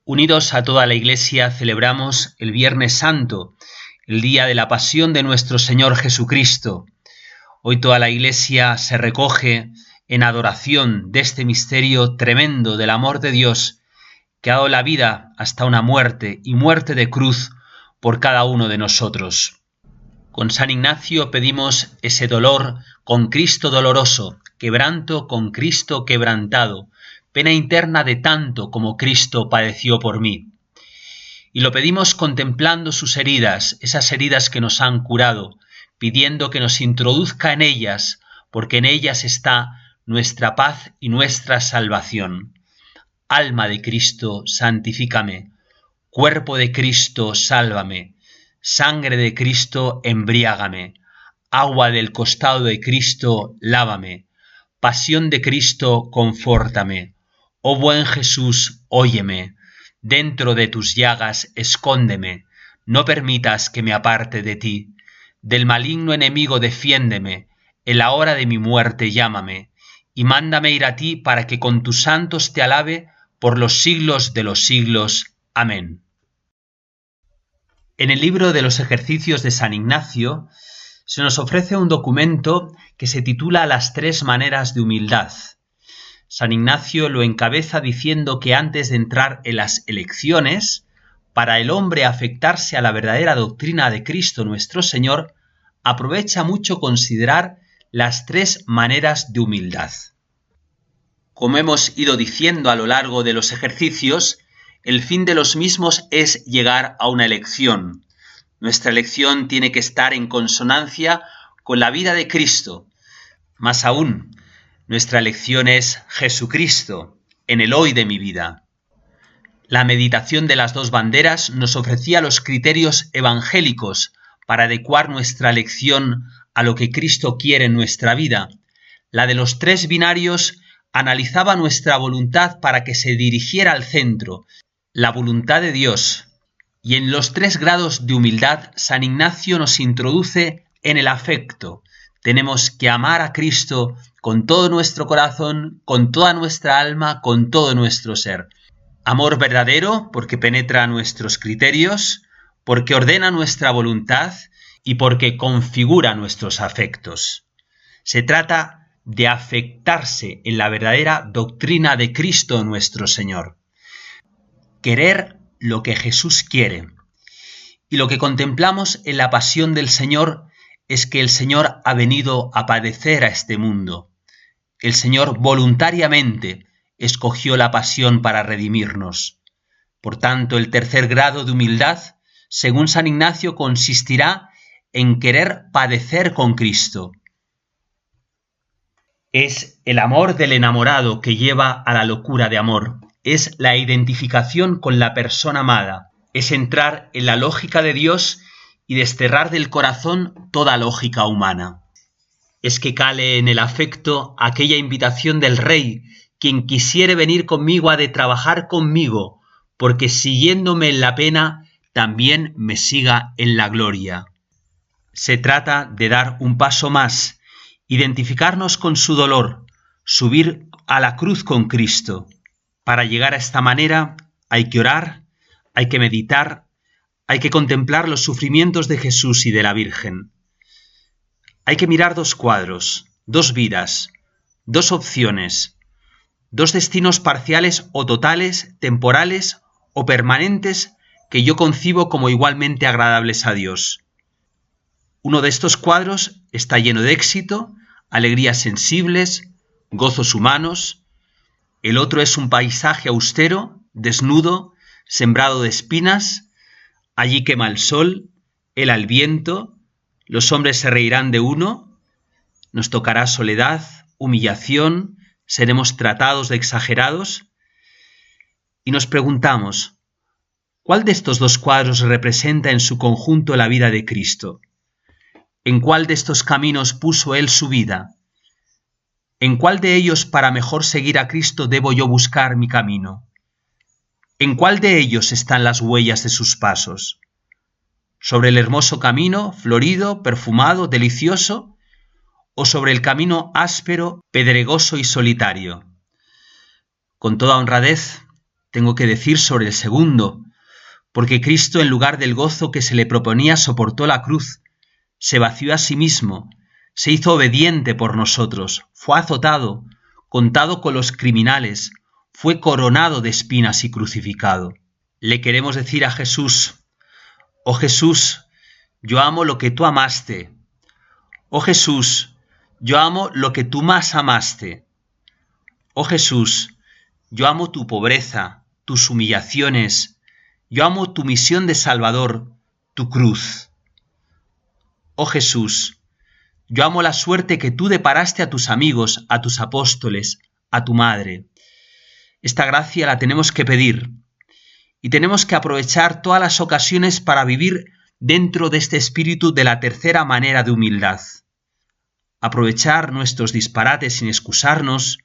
Unidos a toda la Iglesia celebramos el Viernes Santo, el día de la Pasión de nuestro Señor Jesucristo. Hoy toda la Iglesia se recoge en adoración de este misterio tremendo del amor de Dios, que ha dado la vida hasta una muerte y muerte de cruz por cada uno de nosotros. Con San Ignacio pedimos ese dolor con Cristo doloroso, quebranto con Cristo quebrantado, pena interna de tanto como Cristo padeció por mí. Y lo pedimos contemplando sus heridas, esas heridas que nos han curado, pidiendo que nos introduzca en ellas, porque en ellas está nuestra paz y nuestra salvación. Alma de Cristo, santifícame. Cuerpo de Cristo, sálvame. Sangre de Cristo, embriágame. Agua del costado de Cristo, lávame. Pasión de Cristo, confórtame. Oh buen Jesús, óyeme. Dentro de tus llagas, escóndeme. No permitas que me aparte de ti. Del maligno enemigo defiéndeme. En la hora de mi muerte llámame. Y mándame ir a ti para que con tus santos te alabe por los siglos de los siglos. Amén. En el libro de los ejercicios de San Ignacio se nos ofrece un documento que se titula Las tres maneras de humildad. San Ignacio lo encabeza diciendo que antes de entrar en las elecciones, para el hombre afectarse a la verdadera doctrina de Cristo nuestro Señor, aprovecha mucho considerar las tres maneras de humildad. Como hemos ido diciendo a lo largo de los ejercicios, el fin de los mismos es llegar a una elección. Nuestra elección tiene que estar en consonancia con la vida de Cristo. Más aún, nuestra elección es Jesucristo, en el hoy de mi vida. La meditación de las dos banderas nos ofrecía los criterios evangélicos para adecuar nuestra elección a lo que Cristo quiere en nuestra vida. La de los tres binarios analizaba nuestra voluntad para que se dirigiera al centro, la voluntad de Dios. Y en los tres grados de humildad, San Ignacio nos introduce en el afecto. Tenemos que amar a Cristo con todo nuestro corazón, con toda nuestra alma, con todo nuestro ser. Amor verdadero porque penetra nuestros criterios, porque ordena nuestra voluntad y porque configura nuestros afectos. Se trata de afectarse en la verdadera doctrina de Cristo nuestro Señor. Querer lo que Jesús quiere. Y lo que contemplamos en la pasión del Señor es que el Señor ha venido a padecer a este mundo. El Señor voluntariamente escogió la pasión para redimirnos. Por tanto, el tercer grado de humildad, según San Ignacio, consistirá en querer padecer con Cristo. Es el amor del enamorado que lleva a la locura de amor. Es la identificación con la persona amada. Es entrar en la lógica de Dios y desterrar del corazón toda lógica humana. Es que cale en el afecto aquella invitación del Rey: quien quisiere venir conmigo ha de trabajar conmigo, porque siguiéndome en la pena, también me siga en la gloria. Se trata de dar un paso más, identificarnos con su dolor, subir a la cruz con Cristo. Para llegar a esta manera hay que orar, hay que meditar, hay que contemplar los sufrimientos de Jesús y de la Virgen. Hay que mirar dos cuadros, dos vidas, dos opciones, dos destinos parciales o totales, temporales o permanentes que yo concibo como igualmente agradables a Dios. Uno de estos cuadros está lleno de éxito, alegrías sensibles, gozos humanos. El otro es un paisaje austero, desnudo, sembrado de espinas. Allí quema el sol, hela el viento, los hombres se reirán de uno, nos tocará soledad, humillación, seremos tratados de exagerados. Y nos preguntamos, ¿cuál de estos dos cuadros representa en su conjunto la vida de Cristo? ¿En cuál de estos caminos puso Él su vida? ¿En cuál de ellos para mejor seguir a Cristo debo yo buscar mi camino? ¿En cuál de ellos están las huellas de sus pasos? ¿Sobre el hermoso camino, florido, perfumado, delicioso? ¿O sobre el camino áspero, pedregoso y solitario? Con toda honradez, tengo que decir sobre el segundo, porque Cristo, en lugar del gozo que se le proponía, soportó la cruz, se vació a sí mismo, se hizo obediente por nosotros, fue azotado, contado con los criminales, fue coronado de espinas y crucificado. Le queremos decir a Jesús: oh Jesús, yo amo lo que tú amaste. Oh Jesús, yo amo lo que tú más amaste. Oh Jesús, yo amo tu pobreza, tus humillaciones, yo amo tu misión de Salvador, tu cruz. Oh Jesús, yo amo la suerte que tú deparaste a tus amigos, a tus apóstoles, a tu madre. Esta gracia la tenemos que pedir y tenemos que aprovechar todas las ocasiones para vivir dentro de este espíritu de la tercera manera de humildad. Aprovechar nuestros disparates sin excusarnos,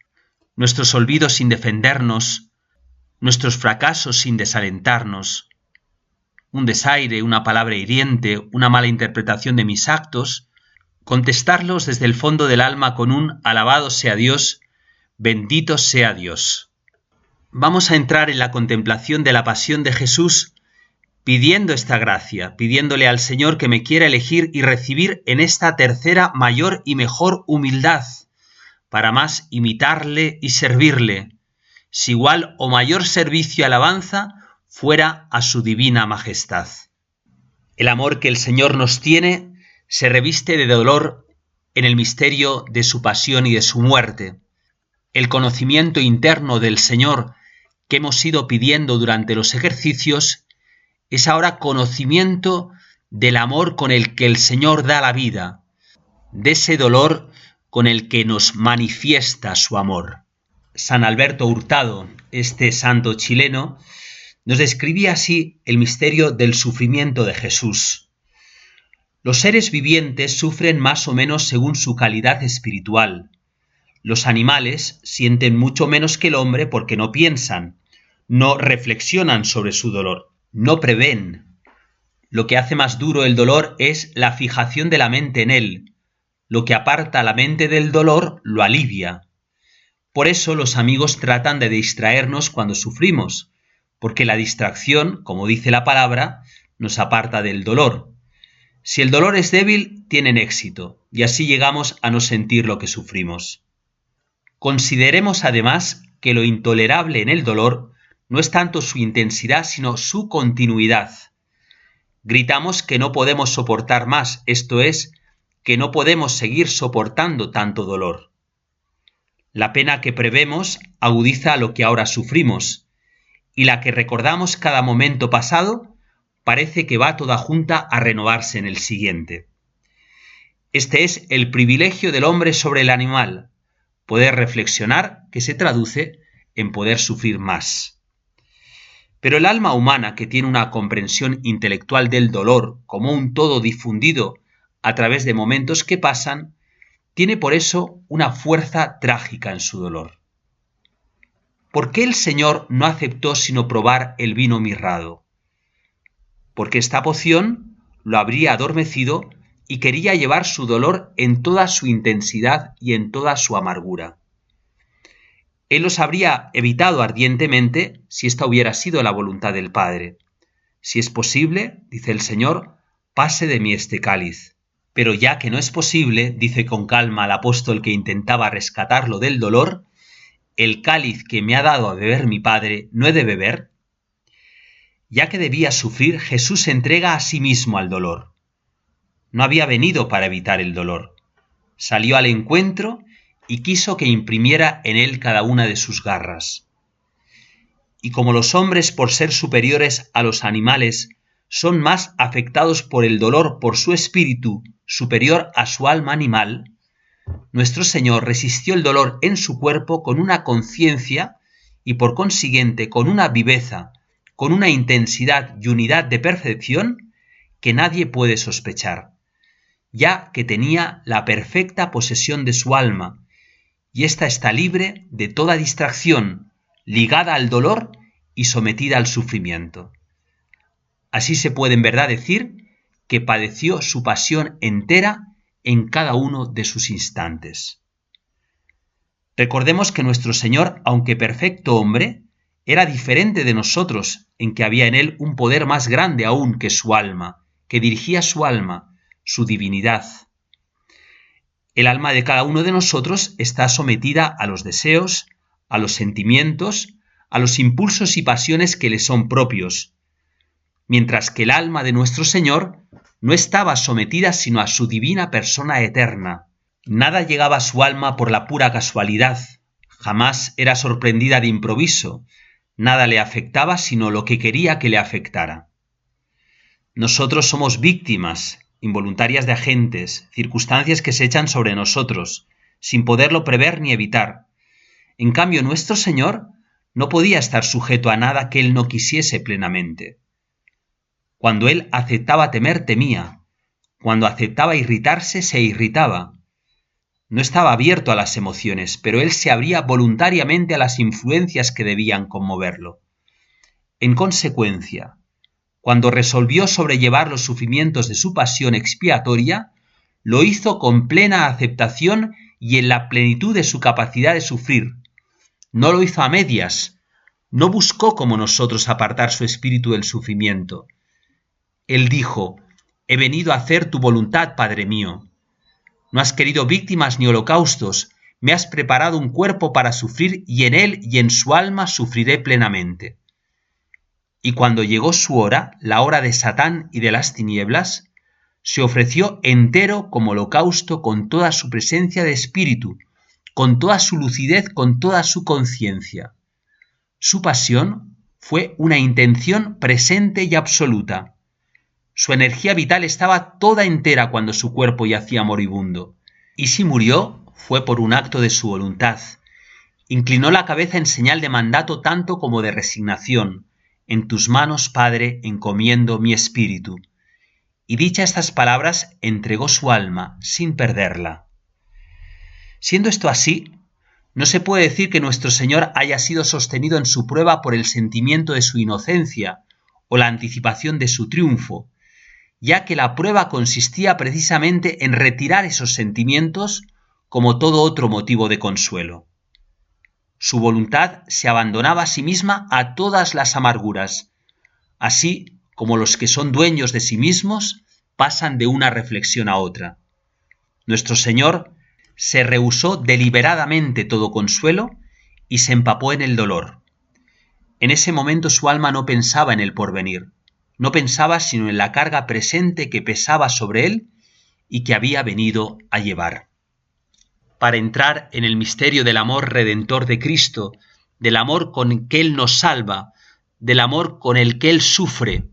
nuestros olvidos sin defendernos, nuestros fracasos sin desalentarnos, un desaire, una palabra hiriente, una mala interpretación de mis actos, contestarlos desde el fondo del alma con un alabado sea Dios, bendito sea Dios. Vamos a entrar en la contemplación de la pasión de Jesús pidiendo esta gracia, pidiéndole al Señor que me quiera elegir y recibir en esta tercera mayor y mejor humildad, para más imitarle y servirle, si igual o mayor servicio y alabanza fuera a su divina majestad. El amor que el Señor nos tiene se reviste de dolor en el misterio de su pasión y de su muerte. El conocimiento interno del Señor que hemos ido pidiendo durante los ejercicios es ahora conocimiento del amor con el que el Señor da la vida, de ese dolor con el que nos manifiesta su amor. San Alberto Hurtado, este santo chileno, nos describía así el misterio del sufrimiento de Jesús. Los seres vivientes sufren más o menos según su calidad espiritual. Los animales sienten mucho menos que el hombre porque no piensan, no reflexionan sobre su dolor, no prevén. Lo que hace más duro el dolor es la fijación de la mente en él. Lo que aparta la mente del dolor lo alivia. Por eso los amigos tratan de distraernos cuando sufrimos, porque la distracción, como dice la palabra, nos aparta del dolor. Si el dolor es débil, tienen éxito, y así llegamos a no sentir lo que sufrimos. Consideremos además que lo intolerable en el dolor no es tanto su intensidad, sino su continuidad. Gritamos que no podemos soportar más, esto es, que no podemos seguir soportando tanto dolor. La pena que prevemos agudiza lo que ahora sufrimos, y la que recordamos cada momento pasado parece que va toda junta a renovarse en el siguiente. Este es el privilegio del hombre sobre el animal, poder reflexionar, que se traduce en poder sufrir más. Pero el alma humana, que tiene una comprensión intelectual del dolor como un todo difundido a través de momentos que pasan, tiene por eso una fuerza trágica en su dolor. ¿Por qué el Señor no aceptó sino probar el vino mirrado? Porque esta poción lo habría adormecido y quería llevar su dolor en toda su intensidad y en toda su amargura. Él los habría evitado ardientemente si esta hubiera sido la voluntad del Padre. Si es posible, dice el Señor, pase de mí este cáliz. Pero ya que no es posible, dice con calma el apóstol que intentaba rescatarlo del dolor, ¿el cáliz que me ha dado a beber mi Padre no he de beber? Ya que debía sufrir, Jesús se entrega a sí mismo al dolor. No había venido para evitar el dolor. Salió al encuentro y quiso que imprimiera en él cada una de sus garras. Y como los hombres, por ser superiores a los animales, son más afectados por el dolor por su espíritu superior a su alma animal, nuestro Señor resistió el dolor en su cuerpo con una conciencia y por consiguiente con una viveza, con una intensidad y unidad de percepción que nadie puede sospechar, ya que tenía la perfecta posesión de su alma, y ésta está libre de toda distracción, ligada al dolor y sometida al sufrimiento. Así se puede en verdad decir que padeció su pasión entera en cada uno de sus instantes. Recordemos que nuestro Señor, aunque perfecto hombre, Era diferente de nosotros, en que había en él un poder más grande aún que su alma, que dirigía su alma, su divinidad. El alma de cada uno de nosotros está sometida a los deseos, a los sentimientos, a los impulsos y pasiones que le son propios, mientras que el alma de nuestro Señor no estaba sometida sino a su divina persona eterna. Nada llegaba a su alma por la pura casualidad, jamás era sorprendida de improviso, nada le afectaba sino lo que quería que le afectara. Nosotros somos víctimas involuntarias de agentes, circunstancias que se echan sobre nosotros, sin poderlo prever ni evitar. En cambio, nuestro Señor no podía estar sujeto a nada que Él no quisiese plenamente. Cuando Él aceptaba temer, temía. Cuando aceptaba irritarse, se irritaba. No estaba abierto a las emociones, pero Él se abría voluntariamente a las influencias que debían conmoverlo. En consecuencia, cuando resolvió sobrellevar los sufrimientos de su pasión expiatoria, lo hizo con plena aceptación y en la plenitud de su capacidad de sufrir. No lo hizo a medias, no buscó como nosotros apartar su espíritu del sufrimiento. Él dijo: «He venido a hacer tu voluntad, Padre mío». No has querido víctimas ni holocaustos, me has preparado un cuerpo para sufrir y en él y en su alma sufriré plenamente. Y cuando llegó su hora, la hora de Satán y de las tinieblas, se ofreció entero como holocausto con toda su presencia de espíritu, con toda su lucidez, con toda su conciencia. Su pasión fue una intención presente y absoluta. Su energía vital estaba toda entera cuando su cuerpo yacía moribundo. Y si murió, fue por un acto de su voluntad. Inclinó la cabeza en señal de mandato tanto como de resignación. En tus manos, Padre, encomiendo mi espíritu. Y dichas estas palabras, entregó su alma sin perderla. Siendo esto así, no se puede decir que nuestro Señor haya sido sostenido en su prueba por el sentimiento de su inocencia o la anticipación de su triunfo, ya que la prueba consistía precisamente en retirar esos sentimientos como todo otro motivo de consuelo. Su voluntad se abandonaba a sí misma a todas las amarguras, así como los que son dueños de sí mismos pasan de una reflexión a otra. Nuestro Señor se rehusó deliberadamente todo consuelo y se empapó en el dolor. En ese momento su alma no pensaba en el porvenir, no pensaba sino en la carga presente que pesaba sobre él y que había venido a llevar. Para entrar en el misterio del amor redentor de Cristo, del amor con que Él nos salva, del amor con el que Él sufre,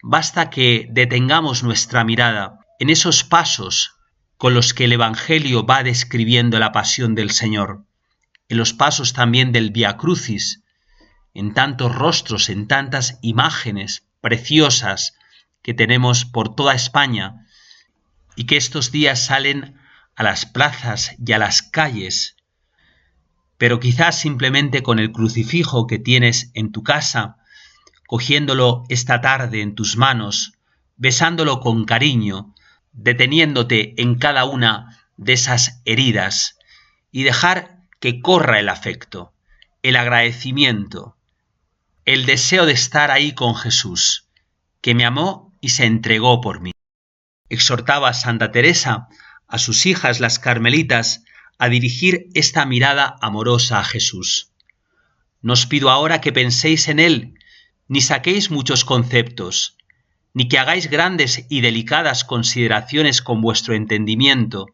basta que detengamos nuestra mirada en esos pasos con los que el Evangelio va describiendo la pasión del Señor, en los pasos también del Vía Crucis, en tantos rostros, en tantas imágenes preciosas que tenemos por toda España y que estos días salen a las plazas y a las calles, pero quizás simplemente con el crucifijo que tienes en tu casa, cogiéndolo esta tarde en tus manos, besándolo con cariño, deteniéndote en cada una de esas heridas y dejar que corra el afecto, el agradecimiento, el deseo de estar ahí con Jesús, que me amó y se entregó por mí. Exhortaba Santa Teresa a sus hijas las carmelitas a dirigir esta mirada amorosa a Jesús. No os pido ahora que penséis en Él, ni saquéis muchos conceptos, ni que hagáis grandes y delicadas consideraciones con vuestro entendimiento.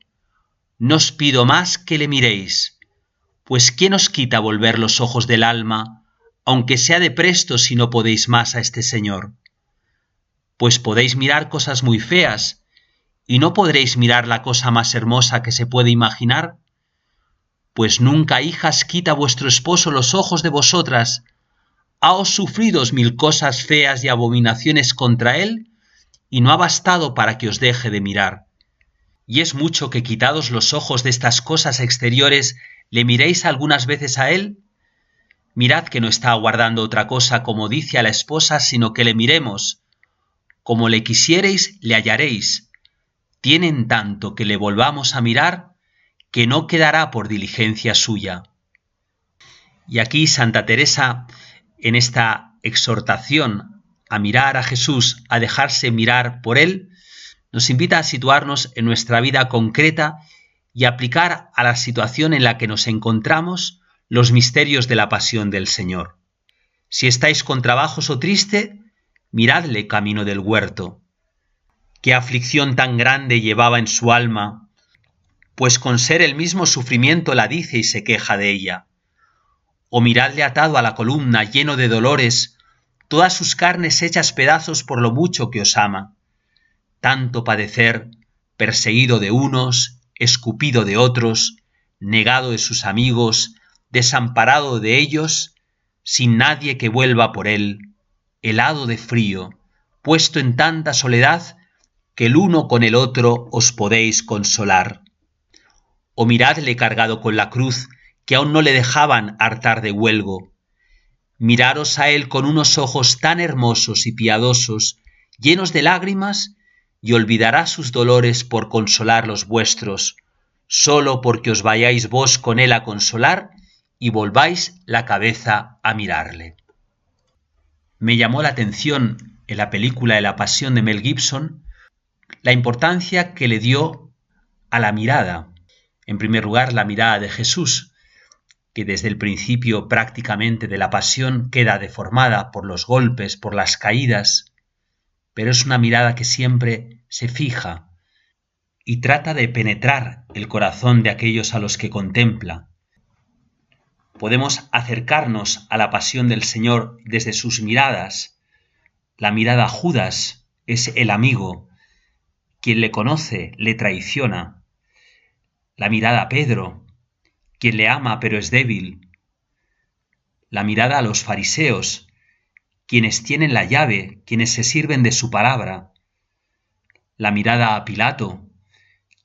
No os pido más que le miréis, pues ¿quién os quita volver los ojos del alma, aunque sea de presto si no podéis más a este Señor? Pues podéis mirar cosas muy feas, ¿y no podréis mirar la cosa más hermosa que se puede imaginar? Pues nunca, hijas, quita vuestro esposo los ojos de vosotras. ¿Haos sufridos 1000 cosas feas y abominaciones contra él? Y no ha bastado para que os deje de mirar. Y es mucho que quitados los ojos de estas cosas exteriores, ¿le miréis algunas veces a él? Mirad que no está aguardando otra cosa como dice a la esposa, sino que le miremos. Como le quisiereis, le hallaréis. Tienen tanto que le volvamos a mirar, que no quedará por diligencia suya. Y aquí Santa Teresa En esta exhortación a mirar a Jesús, a dejarse mirar por Él, nos invita a situarnos en nuestra vida concreta y aplicar a la situación en la que nos encontramos los misterios de la pasión del Señor. Si estáis con trabajos o triste, miradle camino del huerto. ¿Qué aflicción tan grande llevaba en su alma? Pues con ser el mismo sufrimiento la dice y se queja de ella. O miradle atado a la columna, lleno de dolores, todas sus carnes hechas pedazos por lo mucho que os ama. Tanto padecer, perseguido de unos, escupido de otros, negado de sus amigos, desamparado de ellos, sin nadie que vuelva por él, helado de frío, puesto en tanta soledad que el uno con el otro os podéis consolar. O miradle cargado con la cruz, que aún no le dejaban hartar de huelgo. Miraros a él con unos ojos tan hermosos y piadosos, llenos de lágrimas, y olvidará sus dolores por consolar los vuestros, solo porque os vayáis vos con él a consolar y volváis la cabeza a mirarle. Me llamó la atención en la película de la Pasión de Mel Gibson la importancia que le dio a la mirada. En primer lugar, la mirada de Jesús, que desde el principio prácticamente de la pasión queda deformada por los golpes, por las caídas, pero es una mirada que siempre se fija y trata de penetrar el corazón de aquellos a los que contempla. Podemos acercarnos a la pasión del Señor desde sus miradas. La mirada a Judas es el amigo. Quien le conoce le traiciona. La mirada a Pedro, quien le ama pero es débil. La mirada a los fariseos, quienes tienen la llave, quienes se sirven de su palabra. La mirada a Pilato,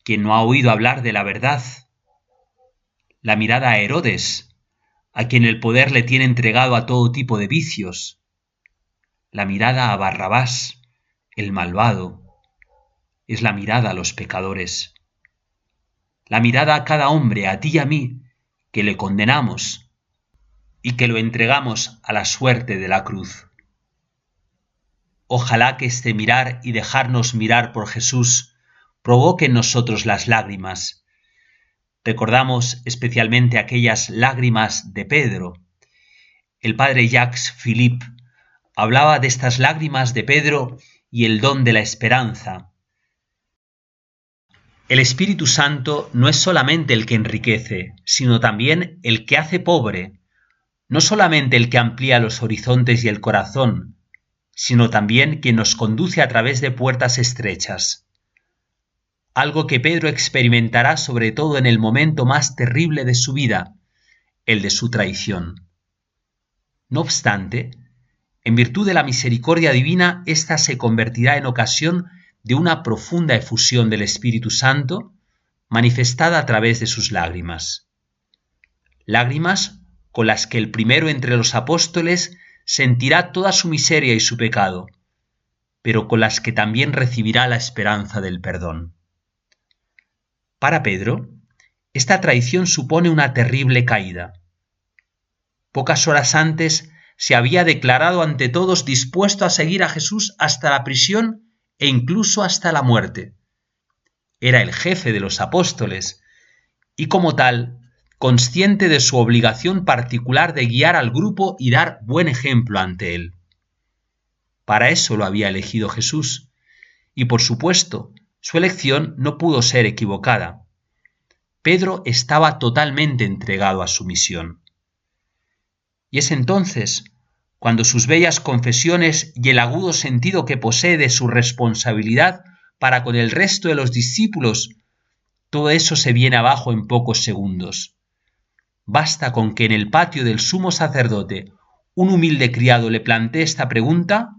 quien no ha oído hablar de la verdad. La mirada a Herodes, a quien el poder le tiene entregado a todo tipo de vicios. La mirada a Barrabás, el malvado, es la mirada a los pecadores. La mirada a cada hombre, a ti y a mí, que le condenamos y que lo entregamos a la suerte de la cruz. Ojalá que este mirar y dejarnos mirar por Jesús provoque en nosotros las lágrimas. Recordamos especialmente aquellas lágrimas de Pedro. El padre Jacques Philippe hablaba de estas lágrimas de Pedro y el don de la esperanza. El Espíritu Santo no es solamente el que enriquece, sino también el que hace pobre, no solamente el que amplía los horizontes y el corazón, sino también quien nos conduce a través de puertas estrechas. Algo que Pedro experimentará sobre todo en el momento más terrible de su vida, el de su traición. No obstante, en virtud de la misericordia divina, ésta se convertirá en ocasión de una profunda efusión del Espíritu Santo, manifestada a través de sus lágrimas. Lágrimas con las que el primero entre los apóstoles sentirá toda su miseria y su pecado, pero con las que también recibirá la esperanza del perdón. Para Pedro, esta traición supone una terrible caída. Pocas horas antes se había declarado ante todos dispuesto a seguir a Jesús hasta la prisión e incluso hasta la muerte. Era el jefe de los apóstoles y como tal, consciente de su obligación particular de guiar al grupo y dar buen ejemplo ante él. Para eso lo había elegido Jesús, y por supuesto, su elección no pudo ser equivocada. Pedro estaba totalmente entregado a su misión. Y es entonces cuando sus bellas confesiones y el agudo sentido que posee de su responsabilidad para con el resto de los discípulos, todo eso se viene abajo en pocos segundos. Basta con que en el patio del sumo sacerdote un humilde criado le plantee esta pregunta: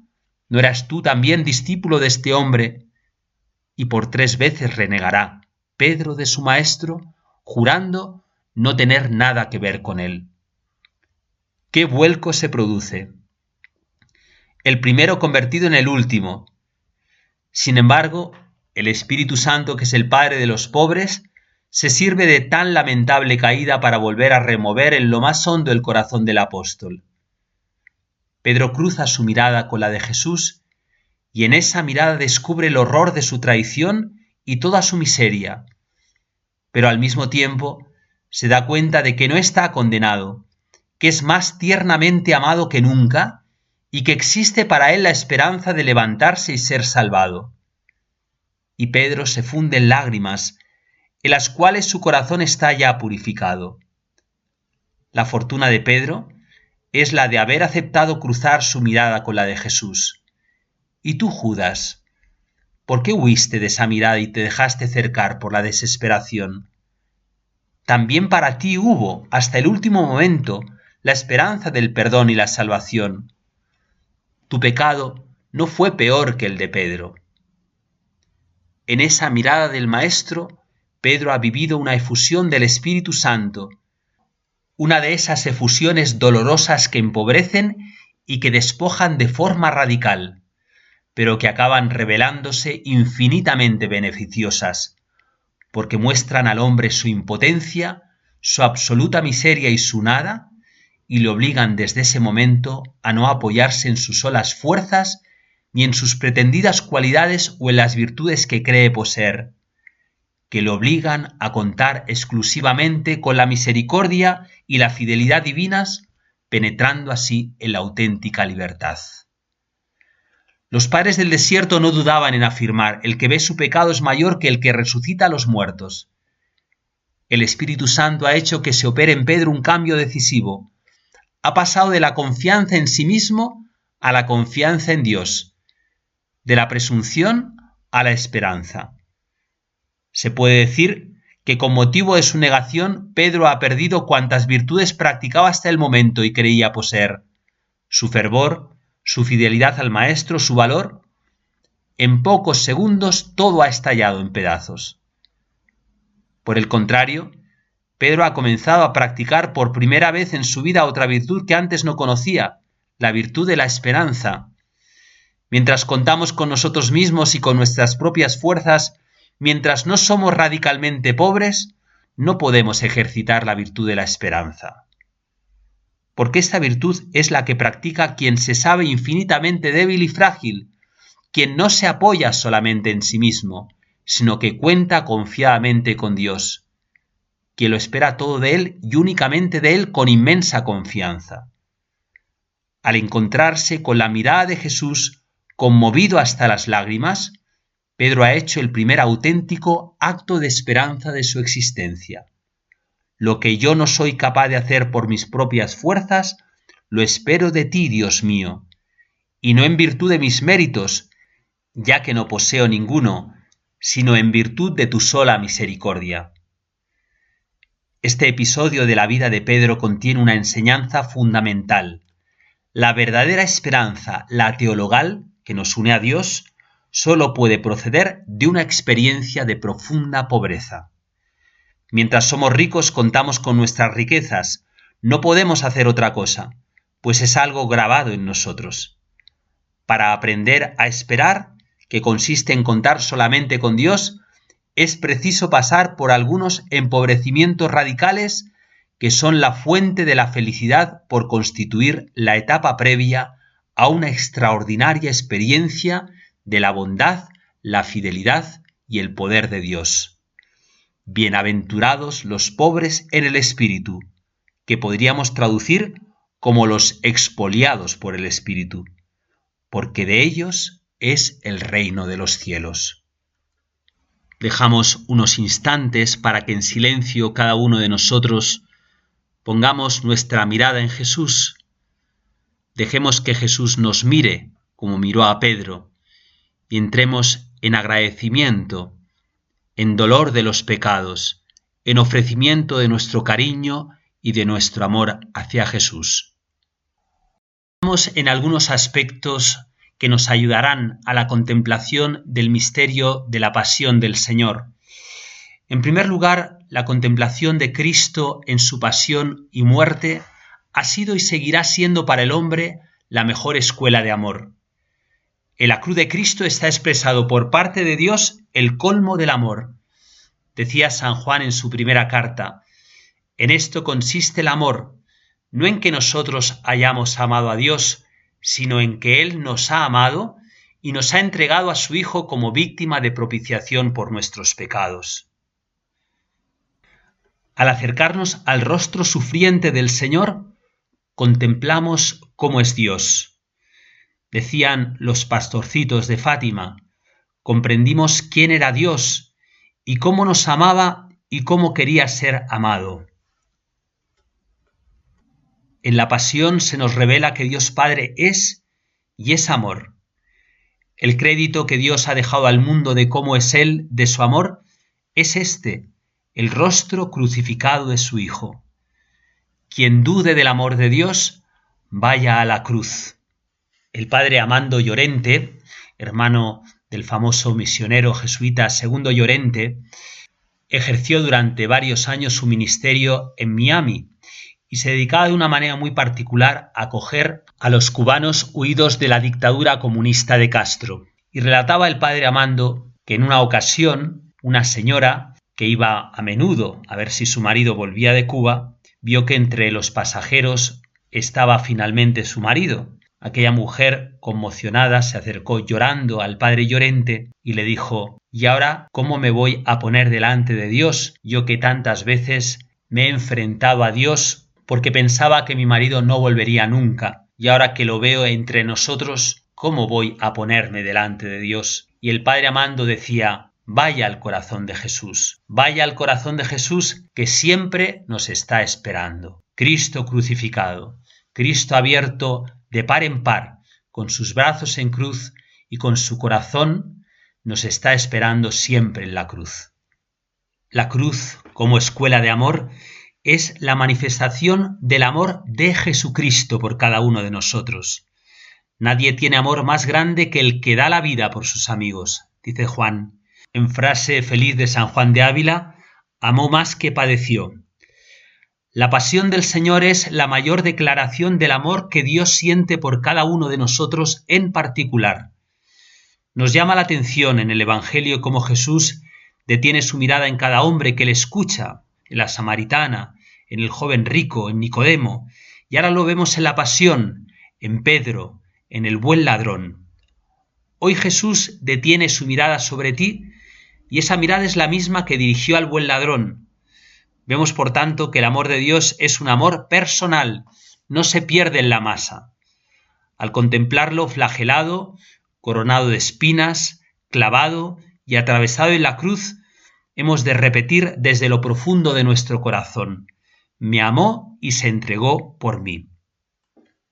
¿no eras tú también discípulo de este hombre? Y por 3 veces renegará Pedro de su maestro, jurando no tener nada que ver con él. ¿Qué vuelco se produce? El primero convertido en el último. Sin embargo, el Espíritu Santo, que es el Padre de los pobres, se sirve de tan lamentable caída para volver a remover en lo más hondo el corazón del apóstol. Pedro cruza su mirada con la de Jesús y en esa mirada descubre el horror de su traición y toda su miseria. Pero al mismo tiempo se da cuenta de que no está condenado, que es más tiernamente amado que nunca y que existe para él la esperanza de levantarse y ser salvado. Y Pedro se funde en lágrimas, en las cuales su corazón está ya purificado. La fortuna de Pedro es la de haber aceptado cruzar su mirada con la de Jesús. ¿Y tú, Judas? ¿Por qué huiste de esa mirada y te dejaste cercar por la desesperación? También para ti hubo, hasta el último momento, la esperanza del perdón y la salvación. Tu pecado no fue peor que el de Pedro. En esa mirada del Maestro, Pedro ha vivido una efusión del Espíritu Santo, una de esas efusiones dolorosas que empobrecen y que despojan de forma radical, pero que acaban revelándose infinitamente beneficiosas, porque muestran al hombre su impotencia, su absoluta miseria y su nada, y le obligan desde ese momento a no apoyarse en sus solas fuerzas, ni en sus pretendidas cualidades o en las virtudes que cree poseer, que le obligan a contar exclusivamente con la misericordia y la fidelidad divinas, penetrando así en la auténtica libertad. Los padres del desierto no dudaban en afirmar: el que ve su pecado es mayor que el que resucita a los muertos. El Espíritu Santo ha hecho que se opere en Pedro un cambio decisivo. Ha pasado de la confianza en sí mismo a la confianza en Dios, de la presunción a la esperanza. Se puede decir que con motivo de su negación, Pedro ha perdido cuantas virtudes practicaba hasta el momento y creía poseer: su fervor, su fidelidad al Maestro, su valor. En pocos segundos todo ha estallado en pedazos. Por el contrario, Pedro ha comenzado a practicar por primera vez en su vida otra virtud que antes no conocía, la virtud de la esperanza. Mientras contamos con nosotros mismos y con nuestras propias fuerzas, mientras no somos radicalmente pobres, no podemos ejercitar la virtud de la esperanza. Porque esta virtud es la que practica quien se sabe infinitamente débil y frágil, quien no se apoya solamente en sí mismo, sino que cuenta confiadamente con Dios, quien lo espera todo de Él y únicamente de Él con inmensa confianza. Al encontrarse con la mirada de Jesús, conmovido hasta las lágrimas, Pedro ha hecho el primer auténtico acto de esperanza de su existencia. Lo que yo no soy capaz de hacer por mis propias fuerzas, lo espero de ti, Dios mío, y no en virtud de mis méritos, ya que no poseo ninguno, sino en virtud de tu sola misericordia. Este episodio de la vida de Pedro contiene una enseñanza fundamental. La verdadera esperanza, la teologal, que nos une a Dios, solo puede proceder de una experiencia de profunda pobreza. Mientras somos ricos contamos con nuestras riquezas, no podemos hacer otra cosa, pues es algo grabado en nosotros. Para aprender a esperar, que consiste en contar solamente con Dios, es preciso pasar por algunos empobrecimientos radicales que son la fuente de la felicidad por constituir la etapa previa a una extraordinaria experiencia de la bondad, la fidelidad y el poder de Dios. Bienaventurados los pobres en el espíritu, que podríamos traducir como los expoliados por el Espíritu, porque de ellos es el reino de los cielos. Dejamos unos instantes para que en silencio cada uno de nosotros pongamos nuestra mirada en Jesús. Dejemos que Jesús nos mire como miró a Pedro y entremos en agradecimiento, en dolor de los pecados, en ofrecimiento de nuestro cariño y de nuestro amor hacia Jesús. Vamos en algunos aspectos que nos ayudarán a la contemplación del misterio de la pasión del Señor. En primer lugar, la contemplación de Cristo en su pasión y muerte ha sido y seguirá siendo para el hombre la mejor escuela de amor. En la cruz de Cristo está expresado por parte de Dios el colmo del amor. Decía San Juan en su primera carta: en esto consiste el amor, no en que nosotros hayamos amado a Dios, sino en que Él nos ha amado y nos ha entregado a su Hijo como víctima de propiciación por nuestros pecados. Al acercarnos al rostro sufriente del Señor, contemplamos cómo es Dios. Decían los pastorcitos de Fátima, comprendimos quién era Dios y cómo nos amaba y cómo quería ser amado. En la pasión se nos revela que Dios Padre es y es amor. El crédito que Dios ha dejado al mundo de cómo es Él, de su amor, es este, el rostro crucificado de su Hijo. Quien dude del amor de Dios, vaya a la cruz. El padre Amando Llorente, hermano del famoso misionero jesuita Segundo Llorente, ejerció durante varios años su ministerio en Miami y se dedicaba de una manera muy particular a acoger a los cubanos huidos de la dictadura comunista de Castro. Y relataba el padre Amando que en una ocasión una señora que iba a menudo a ver si su marido volvía de Cuba, vio que entre los pasajeros estaba finalmente su marido. Aquella mujer, conmocionada, se acercó llorando al padre Llorente y le dijo: «¿Y ahora cómo me voy a poner delante de Dios, yo que tantas veces me he enfrentado a Dios porque pensaba que mi marido no volvería nunca, y ahora que lo veo entre nosotros, ¿cómo voy a ponerme delante de Dios?». Y el padre Amando decía: «Vaya al corazón de Jesús, vaya al corazón de Jesús que siempre nos está esperando. Cristo crucificado, Cristo abierto de par en par, con sus brazos en cruz y con su corazón, nos está esperando siempre en la cruz». La cruz, como escuela de amor, es la manifestación del amor de Jesucristo por cada uno de nosotros. Nadie tiene amor más grande que el que da la vida por sus amigos, dice Juan. En frase feliz de San Juan de Ávila, amó más que padeció. La pasión del Señor es la mayor declaración del amor que Dios siente por cada uno de nosotros en particular. Nos llama la atención en el Evangelio cómo Jesús detiene su mirada en cada hombre que le escucha, en la samaritana, en el joven rico, en Nicodemo, y ahora lo vemos en la pasión, en Pedro, en el buen ladrón. Hoy Jesús detiene su mirada sobre ti y esa mirada es la misma que dirigió al buen ladrón. Vemos, por tanto, que el amor de Dios es un amor personal, no se pierde en la masa. Al contemplarlo flagelado, coronado de espinas, clavado y atravesado en la cruz, hemos de repetir desde lo profundo de nuestro corazón: me amó y se entregó por mí.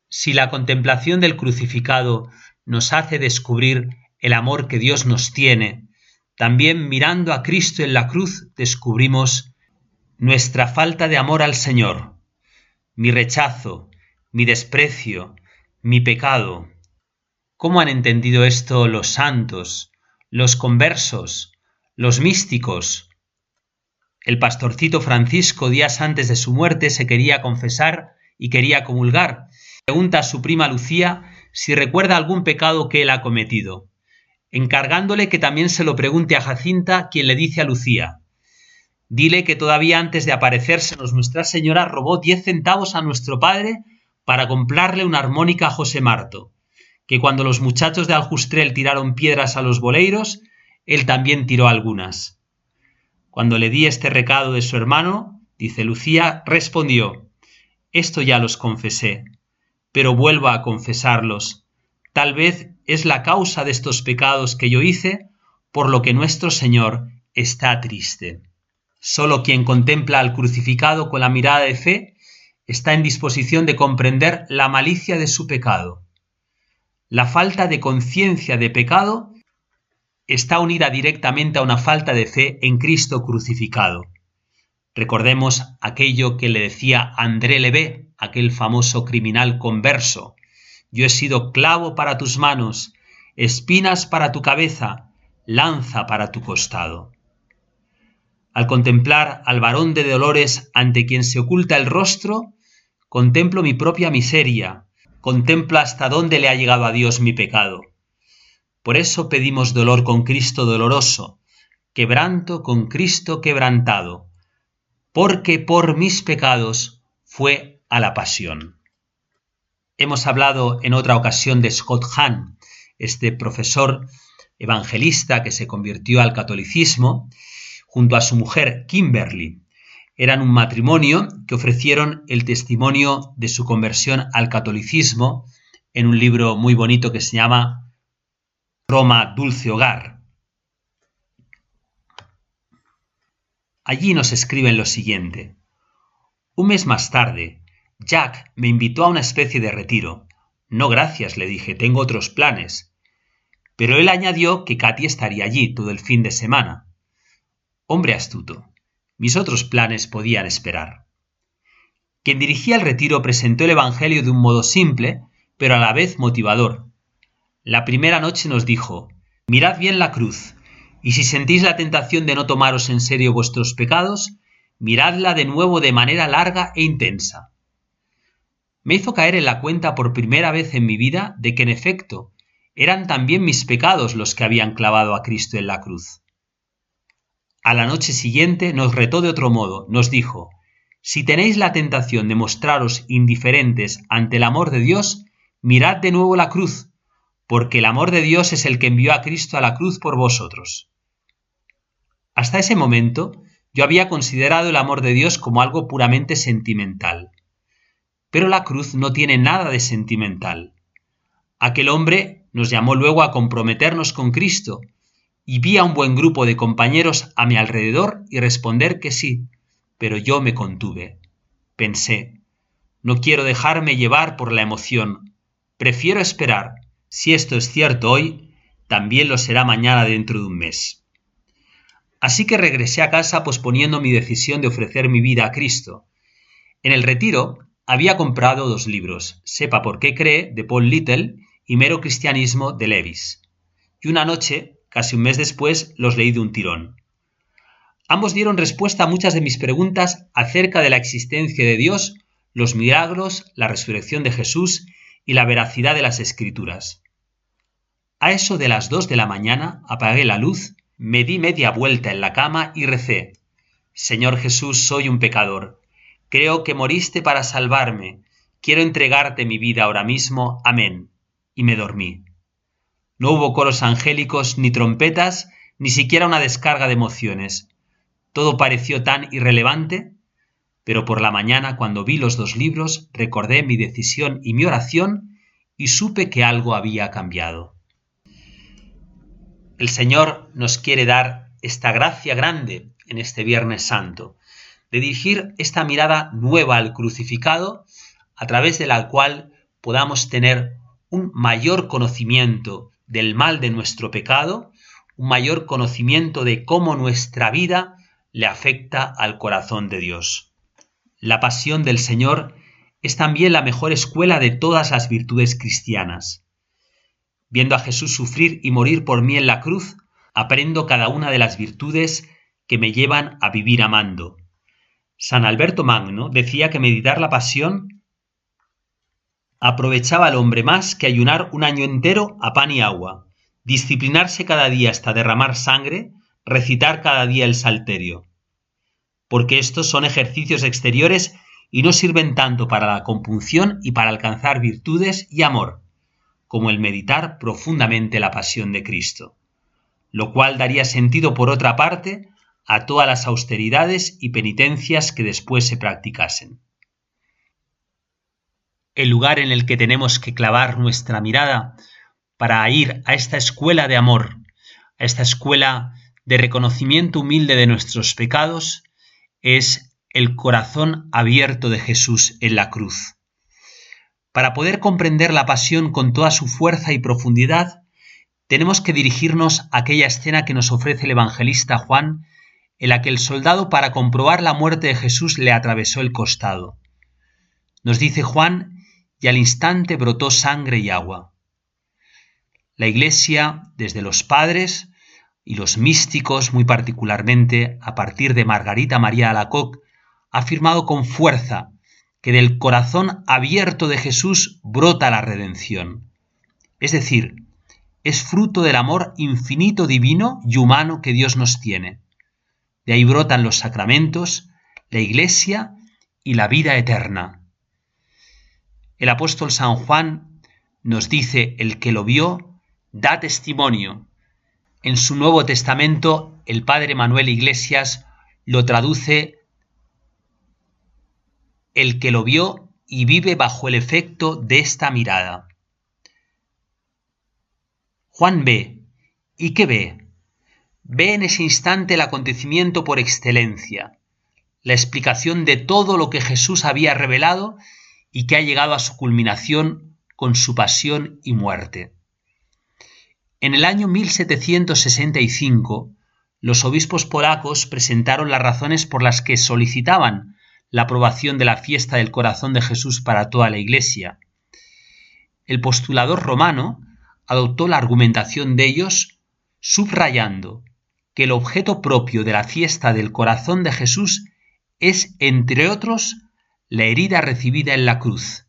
Si la contemplación del crucificado nos hace descubrir el amor que Dios nos tiene, también mirando a Cristo en la cruz descubrimos nuestra falta de amor al Señor, mi rechazo, mi desprecio, mi pecado. ¿Cómo han entendido esto los santos, los conversos, los místicos? El pastorcito Francisco, días antes de su muerte, se quería confesar y quería comulgar. Pregunta a su prima Lucía si recuerda algún pecado que él ha cometido, encargándole que también se lo pregunte a Jacinta, quien le dice a Lucía: «Dile que todavía antes de aparecérsenos Nuestra Señora robó 10 centavos a nuestro padre para comprarle una armónica a José Marto, que cuando los muchachos de Aljustrel tiraron piedras a los boleiros, él también tiró algunas». Cuando le di este recado de su hermano, dice Lucía, respondió: «Esto ya los confesé, pero vuelvo a confesarlos. Tal vez es la causa de estos pecados que yo hice, por lo que nuestro Señor está triste». Solo quien contempla al crucificado con la mirada de fe está en disposición de comprender la malicia de su pecado. La falta de conciencia de pecado está unida directamente a una falta de fe en Cristo crucificado. Recordemos aquello que le decía André Levé, aquel famoso criminal converso: «Yo he sido clavo para tus manos, espinas para tu cabeza, lanza para tu costado». Al contemplar al varón de dolores ante quien se oculta el rostro, contemplo mi propia miseria, contemplo hasta dónde le ha llegado a Dios mi pecado. Por eso pedimos dolor con Cristo doloroso, quebranto con Cristo quebrantado, porque por mis pecados fue a la pasión. Hemos hablado en otra ocasión de Scott Hahn, este profesor evangelista que se convirtió al catolicismo, junto a su mujer Kimberly. Eran un matrimonio que ofrecieron el testimonio de su conversión al catolicismo en un libro muy bonito que se llama Roma, Dulce Hogar. Allí nos escriben lo siguiente: un mes más tarde, Jack me invitó a una especie de retiro. No, gracias, le dije, tengo otros planes. Pero él añadió que Katy estaría allí todo el fin de semana. Hombre astuto, mis otros planes podían esperar. Quien dirigía el retiro presentó el Evangelio de un modo simple, pero a la vez motivador. La primera noche nos dijo: mirad bien la cruz, y si sentís la tentación de no tomaros en serio vuestros pecados, miradla de nuevo de manera larga e intensa. Me hizo caer en la cuenta por primera vez en mi vida de que en efecto eran también mis pecados los que habían clavado a Cristo en la cruz. A la noche siguiente nos retó de otro modo, nos dijo: si tenéis la tentación de mostraros indiferentes ante el amor de Dios, mirad de nuevo la cruz, porque el amor de Dios es el que envió a Cristo a la cruz por vosotros. Hasta ese momento yo había considerado el amor de Dios como algo puramente sentimental. Pero la cruz no tiene nada de sentimental. Aquel hombre nos llamó luego a comprometernos con Cristo, y vi a un buen grupo de compañeros a mi alrededor y responder que sí, pero yo me contuve. Pensé: no quiero dejarme llevar por la emoción. Prefiero esperar. Si esto es cierto hoy, también lo será mañana dentro de un mes. Así que regresé a casa posponiendo mi decisión de ofrecer mi vida a Cristo. En el retiro había comprado 2 libros, Sepa por qué cree, de Paul Little, y Mero Cristianismo, de Lewis. Y una noche, casi un mes después, los leí de un tirón. Ambos dieron respuesta a muchas de mis preguntas acerca de la existencia de Dios, los milagros, la resurrección de Jesús y la veracidad de las Escrituras. A eso de las 2 de la mañana apagué la luz, me di media vuelta en la cama y recé: Señor Jesús, soy un pecador. Creo que moriste para salvarme. Quiero entregarte mi vida ahora mismo. Amén. Y me dormí. No hubo coros angélicos, ni trompetas, ni siquiera una descarga de emociones. Todo pareció tan irrelevante, pero por la mañana, cuando vi los 2 libros, recordé mi decisión y mi oración y supe que algo había cambiado. El Señor nos quiere dar esta gracia grande en este Viernes Santo, de dirigir esta mirada nueva al crucificado, a través de la cual podamos tener un mayor conocimiento del mal de nuestro pecado, un mayor conocimiento de cómo nuestra vida le afecta al corazón de Dios. La pasión del Señor es también la mejor escuela de todas las virtudes cristianas. Viendo a Jesús sufrir y morir por mí en la cruz, aprendo cada una de las virtudes que me llevan a vivir amando. San Alberto Magno decía que meditar la pasión aprovechaba al hombre más que ayunar un año entero a pan y agua, disciplinarse cada día hasta derramar sangre, recitar cada día el salterio. Porque estos son ejercicios exteriores y no sirven tanto para la compunción y para alcanzar virtudes y amor, como el meditar profundamente la pasión de Cristo, lo cual daría sentido, por otra parte, a todas las austeridades y penitencias que después se practicasen. El lugar en el que tenemos que clavar nuestra mirada para ir a esta escuela de amor, a esta escuela de reconocimiento humilde de nuestros pecados, es el corazón abierto de Jesús en la cruz. Para poder comprender la pasión con toda su fuerza y profundidad, tenemos que dirigirnos a aquella escena que nos ofrece el evangelista Juan, en la que el soldado, para comprobar la muerte de Jesús, le atravesó el costado. Nos dice Juan: y al instante brotó sangre y agua. La Iglesia, desde los padres y los místicos, muy particularmente a partir de Margarita María Alacoque, ha afirmado con fuerza que del corazón abierto de Jesús brota la redención. Es decir, es fruto del amor infinito, divino y humano que Dios nos tiene. De ahí brotan los sacramentos, la Iglesia y la vida eterna. El apóstol San Juan nos dice: el que lo vio da testimonio. En su Nuevo Testamento, el padre Manuel Iglesias lo traduce: el que lo vio y vive bajo el efecto de esta mirada. Juan ve. ¿Y qué ve? Ve en ese instante el acontecimiento por excelencia, la explicación de todo lo que Jesús había revelado y que ha llegado a su culminación con su pasión y muerte. En el año 1765, los obispos polacos presentaron las razones por las que solicitaban la aprobación de la fiesta del Corazón de Jesús para toda la Iglesia. El postulador romano adoptó la argumentación de ellos, subrayando que el objeto propio de la fiesta del Corazón de Jesús es, entre otros, la herida recibida en la cruz,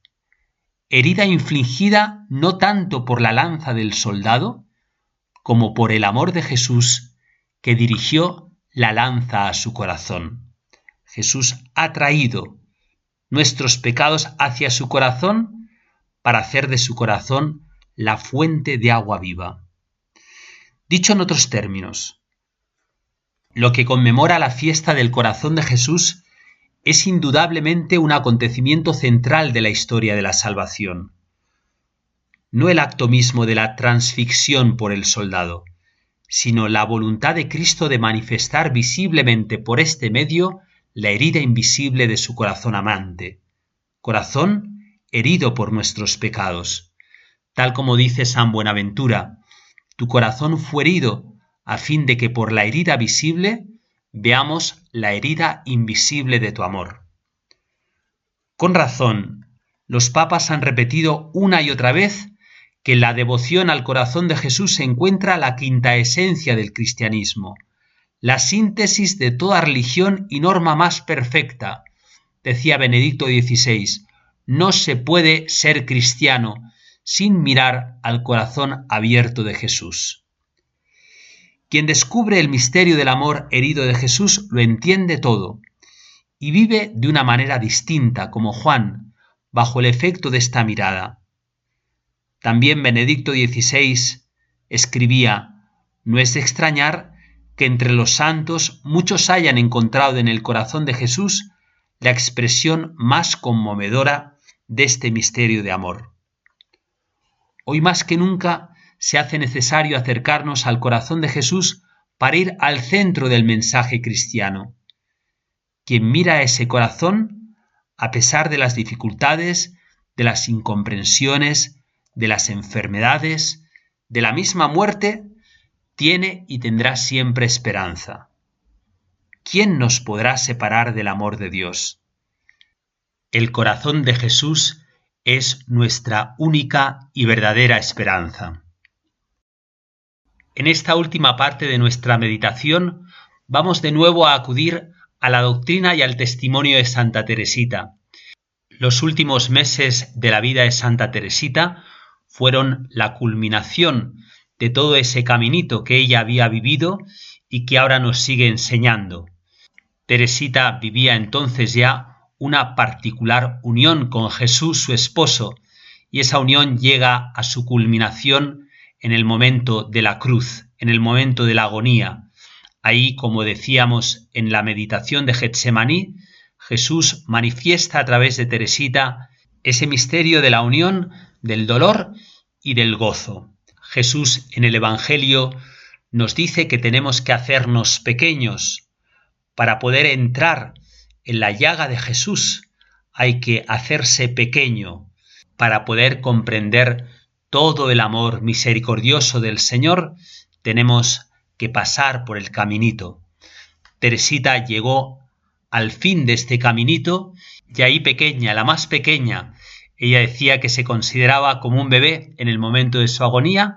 herida infligida no tanto por la lanza del soldado, como por el amor de Jesús que dirigió la lanza a su corazón. Jesús ha traído nuestros pecados hacia su corazón para hacer de su corazón la fuente de agua viva. Dicho en otros términos, lo que conmemora la fiesta del Corazón de Jesús es indudablemente un acontecimiento central de la historia de la salvación. No el acto mismo de la transfixión por el soldado, sino la voluntad de Cristo de manifestar visiblemente por este medio la herida invisible de su corazón amante, corazón herido por nuestros pecados. Tal como dice San Buenaventura: tu corazón fue herido a fin de que por la herida visible veamos la herida invisible de tu amor. Con razón, los papas han repetido una y otra vez que en la devoción al corazón de Jesús se encuentra la quinta esencia del cristianismo, la síntesis de toda religión y norma más perfecta. Decía Benedicto XVI: no se puede ser cristiano sin mirar al corazón abierto de Jesús. Quien descubre el misterio del amor herido de Jesús lo entiende todo y vive de una manera distinta, como Juan, bajo el efecto de esta mirada. También Benedicto XVI escribía: no es de extrañar que entre los santos muchos hayan encontrado en el corazón de Jesús la expresión más conmovedora de este misterio de amor. Hoy más que nunca se hace necesario acercarnos al corazón de Jesús para ir al centro del mensaje cristiano. Quien mira a ese corazón, a pesar de las dificultades, de las incomprensiones, de las enfermedades, de la misma muerte, tiene y tendrá siempre esperanza. ¿Quién nos podrá separar del amor de Dios? El corazón de Jesús es nuestra única y verdadera esperanza. En esta última parte de nuestra meditación vamos de nuevo a acudir a la doctrina y al testimonio de Santa Teresita. Los últimos meses de la vida de Santa Teresita fueron la culminación de todo ese caminito que ella había vivido y que ahora nos sigue enseñando. Teresita vivía entonces ya una particular unión con Jesús, su esposo, y esa unión llega a su culminación en el momento de la cruz, en el momento de la agonía. Ahí, como decíamos en la meditación de Getsemaní, Jesús manifiesta a través de Teresita ese misterio de la unión, del dolor y del gozo. Jesús en el Evangelio nos dice que tenemos que hacernos pequeños. Para poder entrar en la llaga de Jesús hay que hacerse pequeño. Para poder comprender todo el amor misericordioso del Señor tenemos que pasar por el caminito. Teresita llegó al fin de este caminito y ahí pequeña, la más pequeña, ella decía que se consideraba como un bebé en el momento de su agonía,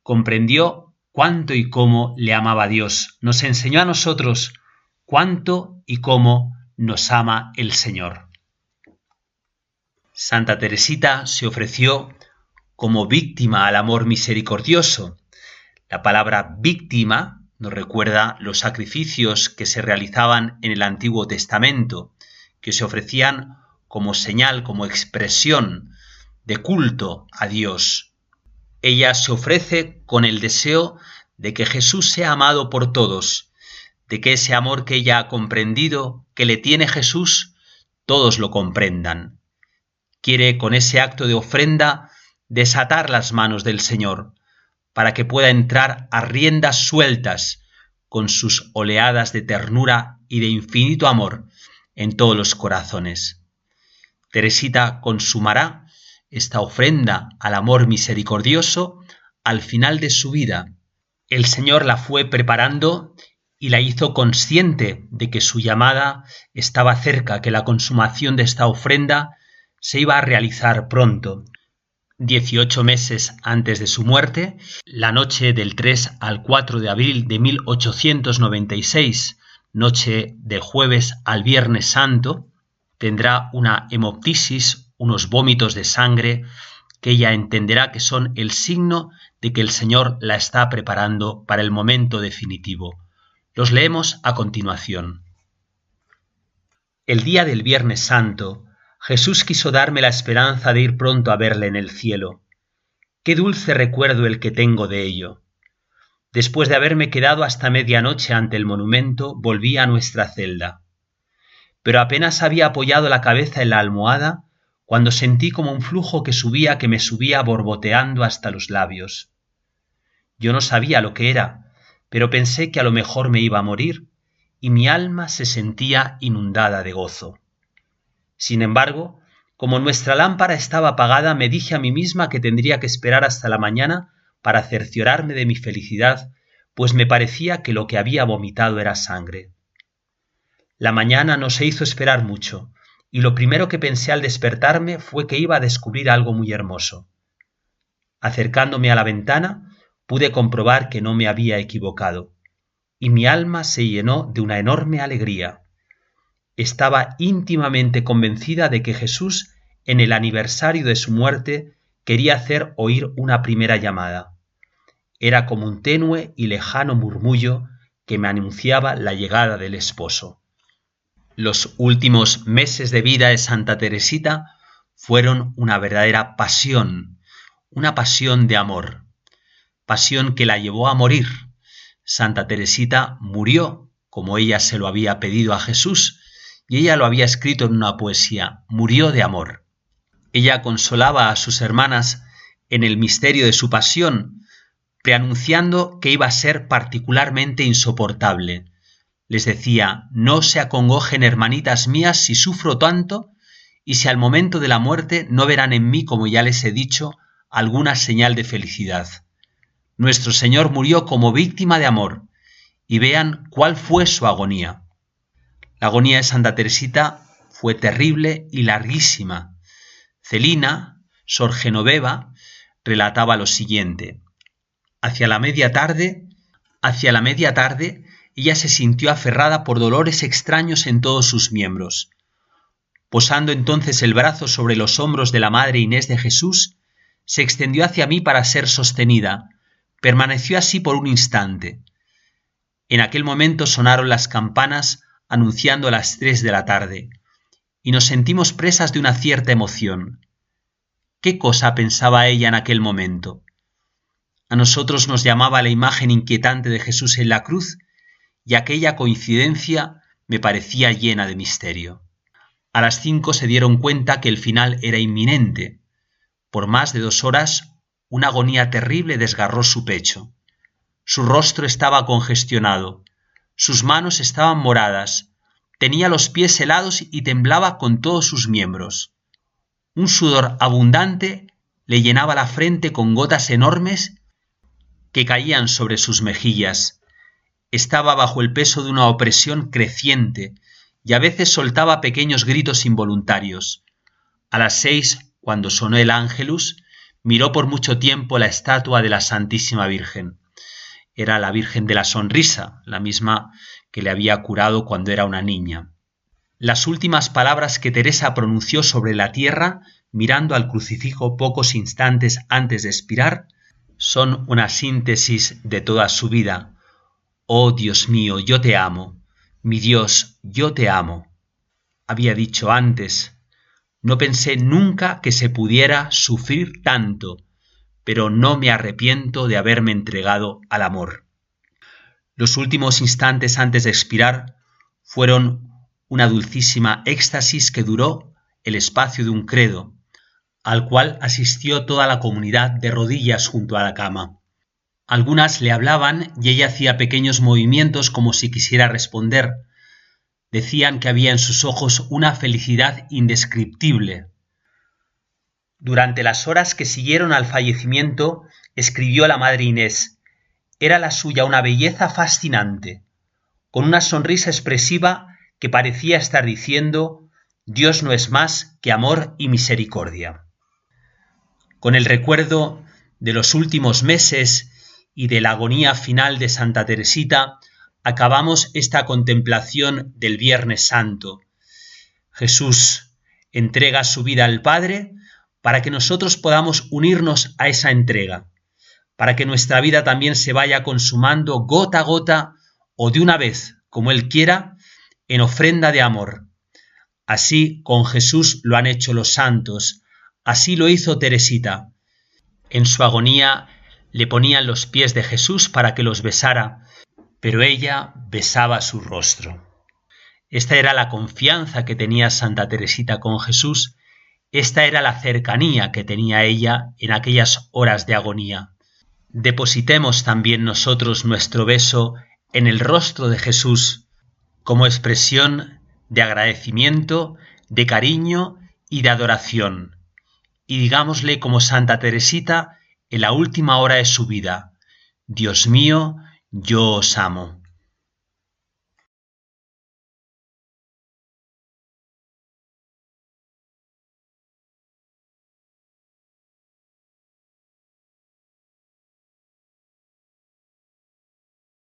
comprendió cuánto y cómo le amaba Dios. Nos enseñó a nosotros cuánto y cómo nos ama el Señor. Santa Teresita se ofreció como víctima al amor misericordioso. La palabra víctima nos recuerda los sacrificios que se realizaban en el Antiguo Testamento, que se ofrecían como señal, como expresión de culto a Dios. Ella se ofrece con el deseo de que Jesús sea amado por todos, de que ese amor que ella ha comprendido, que le tiene Jesús, todos lo comprendan. Quiere con ese acto de ofrenda desatar las manos del Señor, para que pueda entrar a riendas sueltas con sus oleadas de ternura y de infinito amor en todos los corazones. Teresita consumará esta ofrenda al amor misericordioso al final de su vida. El Señor la fue preparando y la hizo consciente de que su llamada estaba cerca, que la consumación de esta ofrenda se iba a realizar pronto. 18 meses antes de su muerte, la noche del 3 al 4 de abril de 1896, noche del jueves al Viernes Santo, tendrá una hemoptisis, unos vómitos de sangre, que ella entenderá que son el signo de que el Señor la está preparando para el momento definitivo. Los leemos a continuación. El día del Viernes Santo, Jesús quiso darme la esperanza de ir pronto a verle en el cielo. Qué dulce recuerdo el que tengo de ello. Después de haberme quedado hasta medianoche ante el monumento, volví a nuestra celda. Pero apenas había apoyado la cabeza en la almohada cuando sentí como un flujo que me subía borboteando hasta los labios. Yo no sabía lo que era, pero pensé que a lo mejor me iba a morir, y mi alma se sentía inundada de gozo. Sin embargo, como nuestra lámpara estaba apagada, me dije a mí misma que tendría que esperar hasta la mañana para cerciorarme de mi felicidad, pues me parecía que lo que había vomitado era sangre. La mañana no se hizo esperar mucho, y lo primero que pensé al despertarme fue que iba a descubrir algo muy hermoso. Acercándome a la ventana, pude comprobar que no me había equivocado, y mi alma se llenó de una enorme alegría. Estaba íntimamente convencida de que Jesús, en el aniversario de su muerte, quería hacer oír una primera llamada. Era como un tenue y lejano murmullo que me anunciaba la llegada del esposo. Los últimos meses de vida de Santa Teresita fueron una verdadera pasión, una pasión de amor, pasión que la llevó a morir. Santa Teresita murió, como ella se lo había pedido a Jesús, y ella lo había escrito en una poesía, murió de amor. Ella consolaba a sus hermanas en el misterio de su pasión, preanunciando que iba a ser particularmente insoportable. Les decía, no se acongojen, hermanitas mías, si sufro tanto, y si al momento de la muerte no verán en mí, como ya les he dicho, alguna señal de felicidad. Nuestro Señor murió como víctima de amor, y vean cuál fue su agonía. La agonía de Santa Teresita fue terrible y larguísima. Celina, Sor Genoveva, relataba lo siguiente. Hacia la media tarde, ella se sintió aferrada por dolores extraños en todos sus miembros. Posando entonces el brazo sobre los hombros de la Madre Inés de Jesús, se extendió hacia mí para ser sostenida. Permaneció así por un instante. En aquel momento sonaron las campanas anunciando las 3 de la tarde, y nos sentimos presas de una cierta emoción. ¿Qué cosa pensaba ella en aquel momento? A nosotros nos llamaba la imagen inquietante de Jesús en la cruz, y aquella coincidencia me parecía llena de misterio. A las 5 se dieron cuenta que el final era inminente. Por más de 2 horas, una agonía terrible desgarró su pecho. Su rostro estaba congestionado, sus manos estaban moradas, tenía los pies helados y temblaba con todos sus miembros. Un sudor abundante le llenaba la frente con gotas enormes que caían sobre sus mejillas. Estaba bajo el peso de una opresión creciente y a veces soltaba pequeños gritos involuntarios. A las 6, cuando sonó el Ángelus, miró por mucho tiempo la estatua de la Santísima Virgen. Era la Virgen de la Sonrisa, la misma que le había curado cuando era una niña. Las últimas palabras que Teresa pronunció sobre la tierra, mirando al crucifijo pocos instantes antes de expirar, son una síntesis de toda su vida. Oh Dios mío, yo te amo. Mi Dios, yo te amo. Había dicho antes, No pensé nunca que se pudiera sufrir tanto, pero no me arrepiento de haberme entregado al amor. Los últimos instantes antes de expirar fueron una dulcísima éxtasis que duró el espacio de un credo, al cual asistió toda la comunidad de rodillas junto a la cama. Algunas le hablaban y ella hacía pequeños movimientos como si quisiera responder. Decían que había en sus ojos una felicidad indescriptible. Durante las horas que siguieron al fallecimiento, escribió la madre Inés. Era la suya una belleza fascinante, con una sonrisa expresiva que parecía estar diciendo: Dios no es más que amor y misericordia. Con el recuerdo de los últimos meses y de la agonía final de Santa Teresita, acabamos esta contemplación del Viernes Santo. Jesús entrega su vida al Padre para que nosotros podamos unirnos a esa entrega, para que nuestra vida también se vaya consumando gota a gota o de una vez, como Él quiera, en ofrenda de amor. Así con Jesús lo han hecho los santos, así lo hizo Teresita. En su agonía le ponían los pies de Jesús para que los besara, pero ella besaba su rostro. Esta era la confianza que tenía Santa Teresita con Jesús, esta era la cercanía que tenía ella en aquellas horas de agonía. Depositemos también nosotros nuestro beso en el rostro de Jesús, como expresión de agradecimiento, de cariño y de adoración. Y digámosle como Santa Teresita en la última hora de su vida: Dios mío, yo os amo.